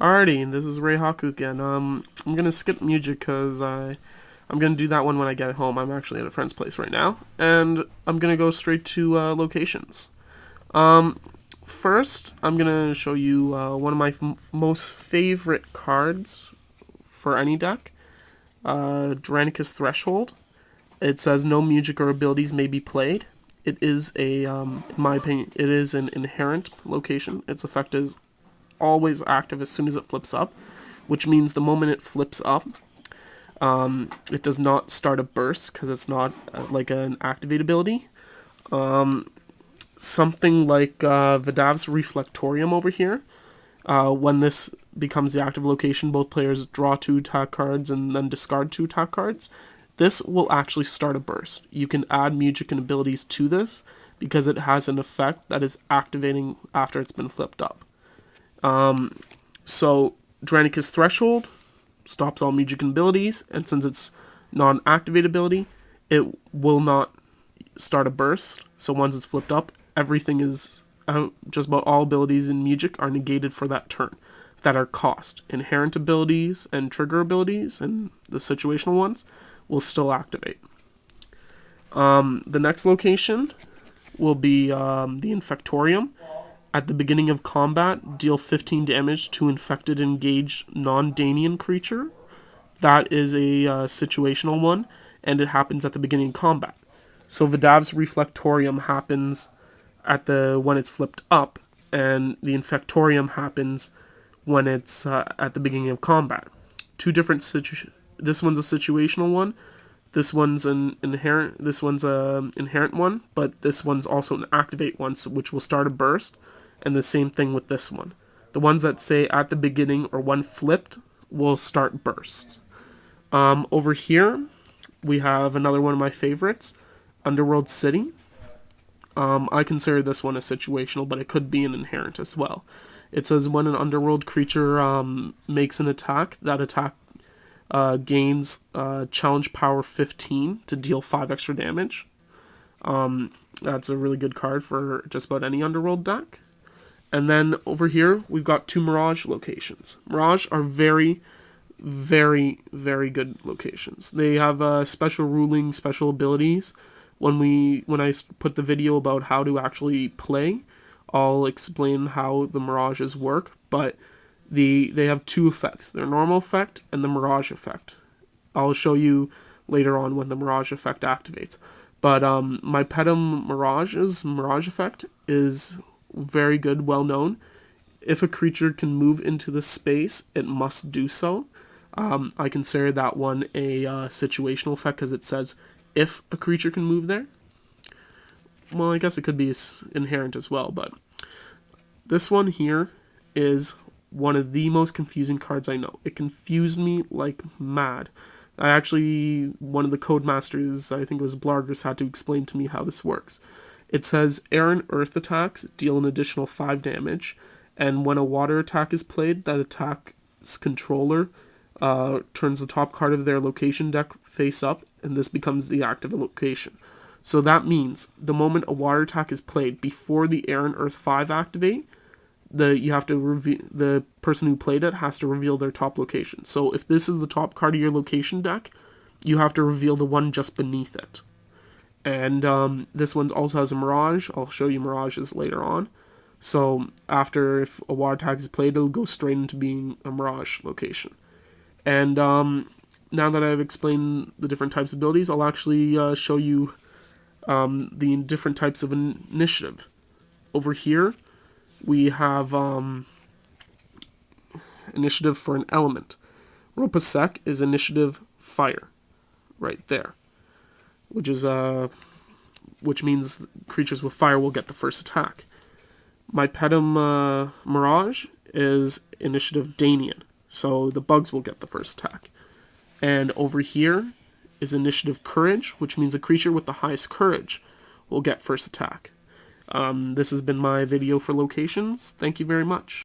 Alrighty, this is Reihaku again. I'm gonna skip music because I'm gonna do that one when I get home. I'm actually at a friend's place right now, and I'm gonna go straight to locations. Um, First, I'm gonna show you one of my most favorite cards for any deck, Dranica's Threshold. It says no music or abilities may be played. It is in my opinion, it is an inherent location. Its effect is always active as soon as it flips up, which means the moment it flips up, it does not start a burst because it's not like an activate ability. Something like Vidav's Reflectorium over here. When this becomes the active location, both players draw 2 attack cards and then discard 2 attack cards. This will actually start a burst. You can add music and abilities to this because it has an effect that is activating after it's been flipped up. So Dranica's Threshold stops all music and abilities, and since it's not an activate ability, it will not start a burst. So once it's flipped up, everything is just about all abilities in music are negated for that turn that are cost. Inherent abilities and trigger abilities and the situational ones will still activate. The next location will be the Infectorium. At the beginning of combat, deal 15 damage to infected engaged non-Danian creature. That is a situational one, and it happens at the beginning of combat. So Vidav's Reflectorium happens when it's flipped up, and the Infectorium happens when it's at the beginning of combat. Two different This one's a situational one. This one's an inherent. This one's a inherent one, but this one's also an activate one, which will start a burst. And the same thing with this one. The ones that say at the beginning or when flipped will start burst. Over here, we have another one of my favorites, Underworld City. I consider this one a situational, but it could be an inherent as well. It says when an underworld creature makes an attack, that attack gains challenge power 15 to deal 5 extra damage. That's a really good card for just about any underworld deck. And then over here, we've got 2 Mirage locations. Mirage are very, very, very good locations. They have special ruling, special abilities. When I put the video about how to actually play, I'll explain how the Mirages work. But they have 2 effects: their normal effect and the Mirage effect. I'll show you later on when the Mirage effect activates. But my Pedum Mirage's Mirage effect is very good, well known. If a creature can move into the space, it must do so. I consider that one a situational effect because it says if a creature can move there. Well, I guess it could be inherent as well, but this one here is one of the most confusing cards I know. It confused me like mad. One of the Codemasters, I think it was Blargers, had to explain to me how this works. It says air and earth attacks deal an additional 5 damage, and when a water attack is played, that attack's controller turns the top card of their location deck face up, and this becomes the active location. So that means the moment a water attack is played before the air and earth 5 activate, the person who played it has to reveal their top location. So if this is the top card of your location deck, you have to reveal the one just beneath it. And this one also has a Mirage. I'll show you Mirages later on. So if a water attack is played, it'll go straight into being a Mirage location. And now that I've explained the different types of abilities, I'll actually show you the different types of initiative. Over here, we have initiative for an element. Ropasek is initiative fire, right there, which means creatures with fire will get the first attack. My Pedum Mirage is initiative Danian, so the bugs will get the first attack. And over here is initiative Courage, which means a creature with the highest courage will get first attack. This has been my video for locations. Thank you very much.